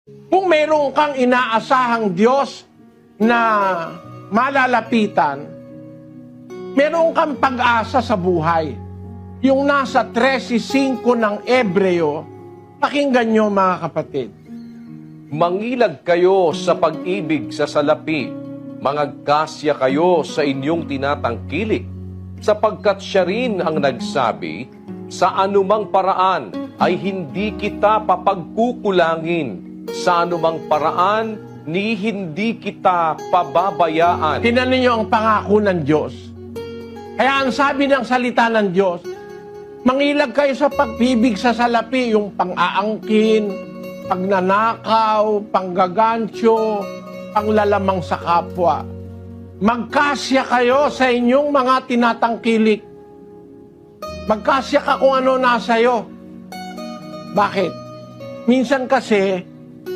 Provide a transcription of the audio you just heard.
Kung meron kang inaasahang Diyos na malalapitan, meron kang pag-asa sa buhay. Yung nasa 13:5 ng Ebreo, pakinggan nyo mga kapatid. Mangilag kayo sa pag-ibig sa salapi, mangagkasya kayo sa inyong tinatangkilik, sapagkat siya rin ang nagsabi, sa anumang paraan ay hindi kita papagkukulangin, sa anumang paraan ni hindi kita pababayaan. Tinan ninyo ang pangako ng Diyos. Kaya ang sabi ng salita ng Diyos, mangilag kayo sa pag-ibig sa salapi, yung pang-aangkin, pagnanakaw, panggagancho, panglalamang sa kapwa. Magkasya kayo sa inyong mga tinatangkilik. Magkasya ka kung ano nasa iyo. Bakit? Minsan kasi,